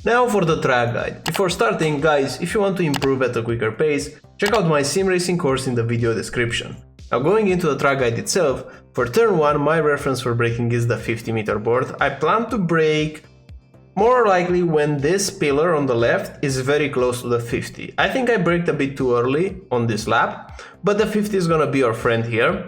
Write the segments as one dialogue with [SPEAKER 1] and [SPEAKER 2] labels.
[SPEAKER 1] Now for the track guide. Before starting, guys, if you want to improve at a quicker pace, check out my sim racing course in the video description. Now going into the track guide itself, for turn 1 my reference for braking is the 50-meter board. I plan to brake more likely when this pillar on the left is very close to the 50. I think I braked a bit too early on this lap, but the 50 is gonna be our friend here.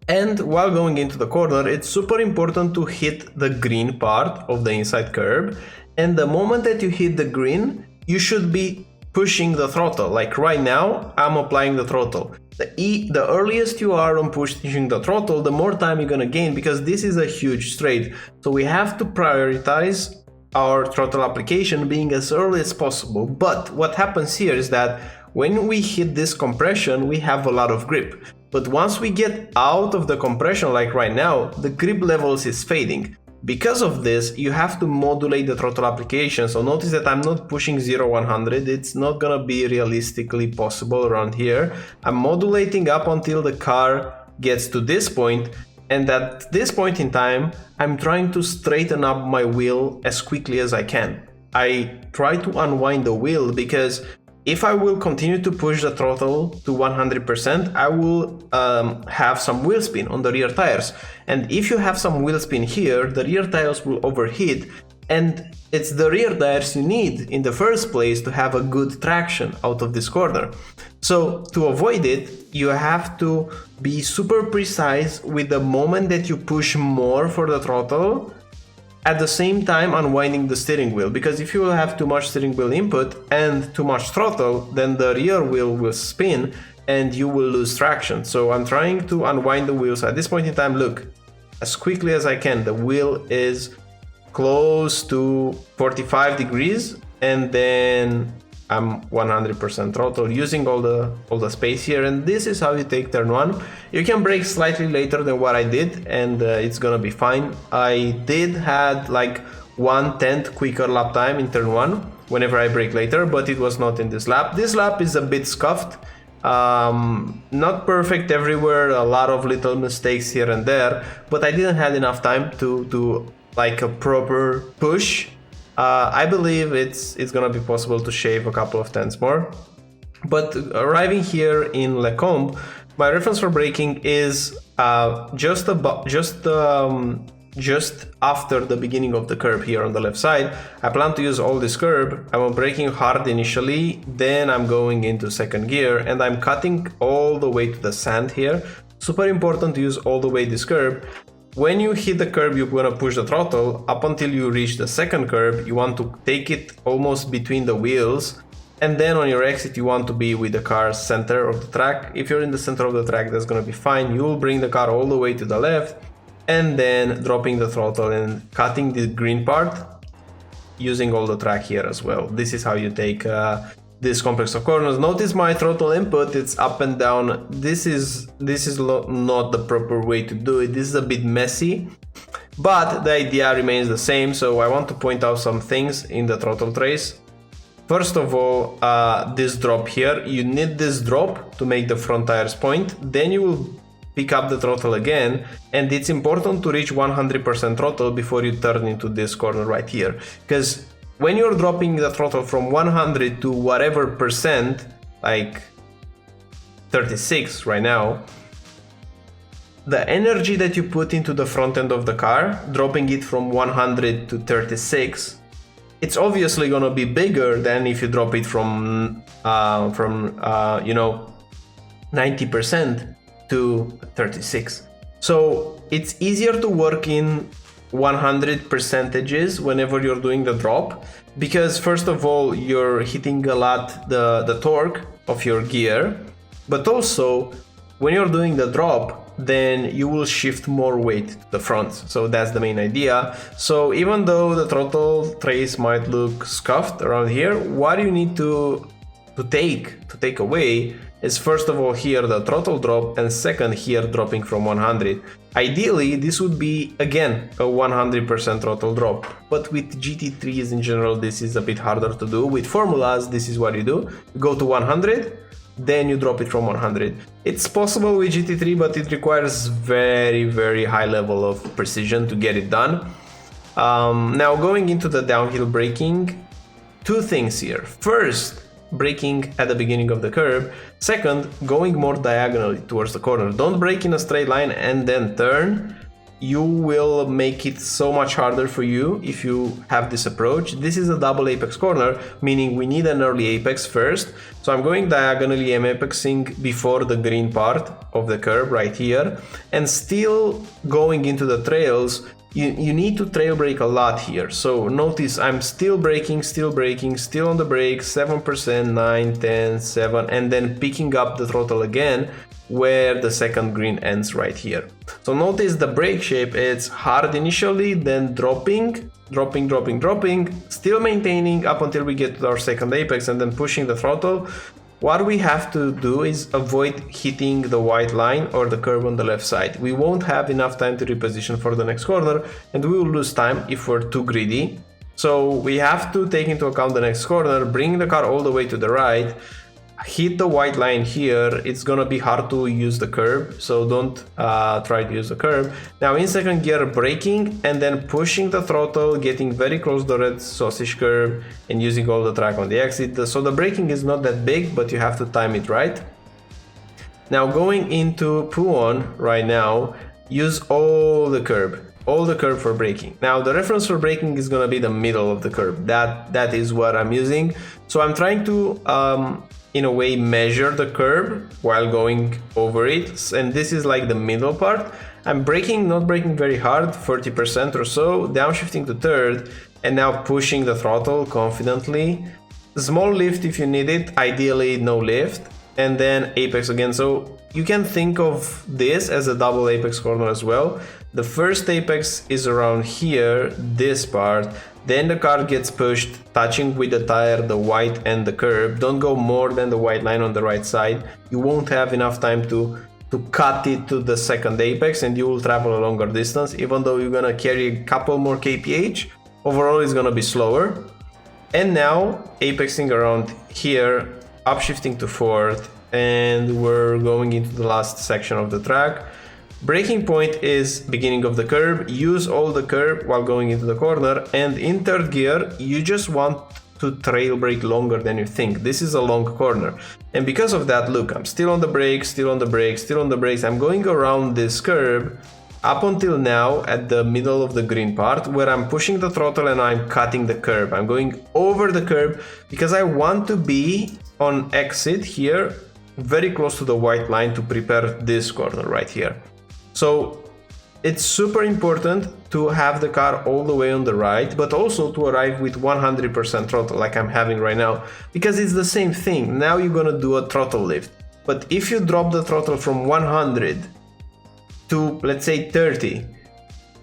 [SPEAKER 1] And while going into the corner, it's super important to hit the green part of the inside curb. And the moment that you hit the green, you should be pushing the throttle. Like right now, I'm applying the throttle. The earliest you are on pushing the throttle, the more time you're gonna gain, because this is a huge straight. So we have to prioritize our throttle application being as early as possible. But what happens here is that when we hit this compression, we have a lot of grip. But once we get out of the compression, like right now, the grip levels is fading. Because of this, you have to modulate the throttle application. So notice that I'm not pushing 0-100. It's not gonna be realistically possible around here. I'm modulating up until the car gets to this point. And at this point in time, I'm trying to straighten up my wheel as quickly as I can. I try to unwind the wheel because if I will continue to push the throttle to 100%, I will have some wheel spin on the rear tires. And if you have some wheel spin here, the rear tires will overheat. And it's the rear tires you need in the first place to have a good traction out of this corner. So to avoid it, you have to be super precise with the moment that you push more for the throttle, at the same time unwinding the steering wheel, because if you will have too much steering wheel input and too much throttle, then the rear wheel will spin and you will lose traction. So I'm trying to unwind the wheels at this point in time. Look, as quickly as I can, the wheel is close to 45 degrees and then I'm 100% throttle using all the space here, and this is how you take turn 1. You can brake slightly later than what I did and it's gonna be fine. I did had like 1/10 quicker lap time in turn 1 whenever I brake later, but it was not in this lap. This lap is a bit scuffed, not perfect everywhere, a lot of little mistakes here and there, but I didn't have enough time to do like a proper push. I believe it's gonna be possible to shave a couple of tenths more. But arriving here in Lecombe, my reference for braking is just after the beginning of the curb here on the left side. I plan to use all this curb. I'm braking hard initially, then I'm going into second gear and I'm cutting all the way to the sand here. Super important to use all the way this curb. When you hit the curb, you're gonna push the throttle up until you reach the second curb. You want to take it almost between the wheels, and then on your exit you want to be with the car's center of the track. If you're in the center of the track, that's gonna be fine. You will bring the car all the way to the left and then dropping the throttle and cutting the green part using all the track here as well. This is how you take this complex of corners. Notice my throttle input, it's up and down. This is not the proper way to do it. This is a bit messy, but the idea remains the same. So I want to point out some things in the throttle trace. First of all, this drop here, you need this drop to make the front tires point. Then you will pick up the throttle again, and it's important to reach 100% throttle before you turn into this corner right here, because when you're dropping the throttle from 100 to whatever percent, like 36 right now, the energy that you put into the front end of the car, dropping it from 100 to 36, it's obviously gonna be bigger than if you drop it from 90% to 36. So it's easier to work in 100 percentages whenever you're doing the drop, because first of all you're hitting a lot the torque of your gear, but also when you're doing the drop, then you will shift more weight to the front. So that's the main idea. So even though the throttle trace might look scuffed around here, what you need to take away is first of all here the throttle drop, and second here dropping from 100. Ideally this would be again a 100% throttle drop, but with GT3s in general this is a bit harder to do. With formulas this is what you do: you go to 100, then you drop it from 100. It's possible with GT3, but it requires very high level of precision to get it done. Now going into the downhill braking, two things here. First, braking at the beginning of the curve. Second, going more diagonally towards the corner. Don't brake in a straight line and then turn. You will make it so much harder for you if you have this approach. This is a double apex corner, meaning we need an early apex first. So I'm going diagonally, I'm apexing before the green part of the curve right here, and still going into the trails. You need to trail brake a lot here. So notice I'm still braking, still on the brake, 7%, 9, 10, 7, and then picking up the throttle again where the second green ends right here. So notice the brake shape, it's hard initially, then dropping, still maintaining up until we get to our second apex and then pushing the throttle. What we have to do is avoid hitting the white line or the curb on the left side. We won't have enough time to reposition for the next corner and we will lose time if we're too greedy. So we have to take into account the next corner, bring the car all the way to the right, hit the white line here. It's gonna be hard to use the curb, so don't try to use the curb. Now in second gear, braking and then pushing the throttle, getting very close to the red sausage curve and using all the track on the exit. So the braking is not that big, but you have to time it right. Now going into Puon right now, use all the curb for braking. Now the reference for braking is gonna be the middle of the curb. That is what I'm using. So I'm trying to in a way measure the curb while going over it, and this is like the middle part. I'm braking, not braking very hard, 40% or so, downshifting to third, and now pushing the throttle confidently. Small lift if you need it, ideally no lift, and then apex again. So you can think of this as a double apex corner as well. The first apex is around here, this part, then the car gets pushed, touching with the tire, the white and the curb. Don't go more than the white line on the right side. You won't have enough time to cut it to the second apex and you will travel a longer distance. Even though you're gonna carry a couple more kph, overall it's gonna be slower. And now apexing around here, upshifting to fourth, and we're going into the last section of the track. Braking point is beginning of the curb. Use all the curb while going into the corner, and in third gear you just want to trail brake longer than you think. This is a long corner, and because of that, look, I'm still on the brakes, I'm going around this curb up until now at the middle of the green part where I'm pushing the throttle and I'm cutting the curb. I'm going over the curb because I want to be on exit here very close to the white line to prepare this corner right here. So it's super important to have the car all the way on the right, but also to arrive with 100% throttle like I'm having right now, because it's the same thing. Now you're gonna do a throttle lift, but if you drop the throttle from 100 to, let's say, 30,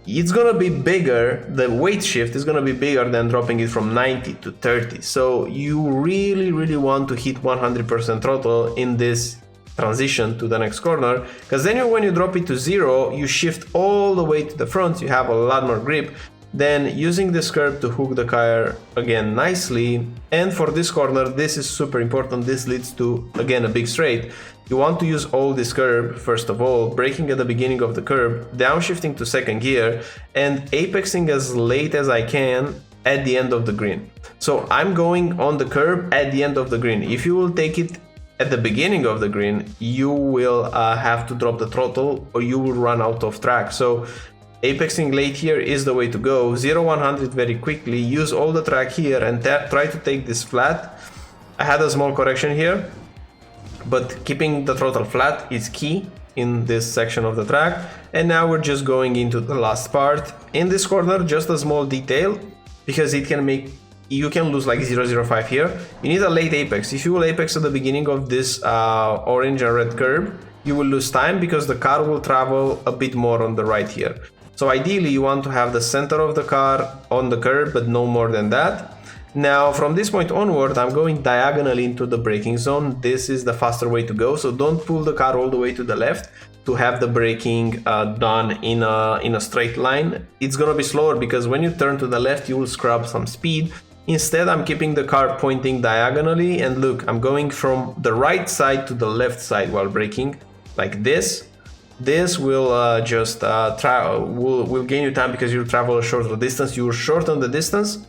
[SPEAKER 1] it's gonna be bigger, the weight shift is gonna be bigger than dropping it from 90 to 30. So you really want to hit 100% throttle in this transition to the next corner, because then when you drop it to 0, you shift all the way to the front, you have a lot more grip. Then using this curb to hook the car again nicely. And for this corner, this is super important. This leads to, again, a big straight. You want to use all this curb, first of all, braking at the beginning of the curb, downshifting to second gear, and apexing as late as I can at the end of the green. So I'm going on the curb at the end of the green. If you will take it at the beginning of the green, you will have to drop the throttle or you will run out of track. So apexing late here is the way to go. 0-100 very quickly, use all the track here and try to take this flat. I had a small correction here, but keeping the throttle flat is key in this section of the track. And now we're just going into the last part. In this corner, just a small detail, because it can make, you can lose like 0.05 here. You need a late apex. If you will apex at the beginning of this orange and red curve, you will lose time because the car will travel a bit more on the right here. So ideally you want to have the center of the car on the curb, but no more than that. Now from this point onward, I'm going diagonally into the braking zone. This is the faster way to go. So don't pull the car all the way to the left to have the braking done in a straight line. It's gonna be slower because when you turn to the left, you will scrub some speed. Instead, I'm keeping the car pointing diagonally, and look, I'm going from the right side to the left side while braking, like this. This will will gain you time because you'll travel a shorter distance. You will shorten the distance,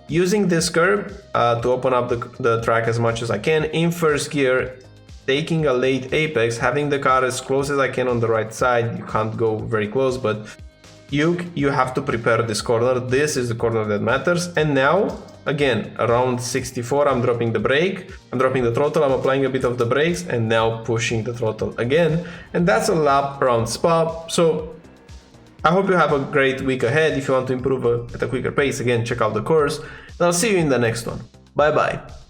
[SPEAKER 1] using this curb to open up the track as much as I can in first gear, taking a late apex, having the car as close as I can on the right side. You can't go very close, but you have to prepare this corner. This is the corner that matters. And now, again, around 64, I'm dropping the brake, I'm dropping the throttle, I'm applying a bit of the brakes, and now pushing the throttle again. And that's a lap around Spa. So I hope you have a great week ahead. If you want to improve at a quicker pace, again, check out the course. And I'll see you in the next one. Bye bye.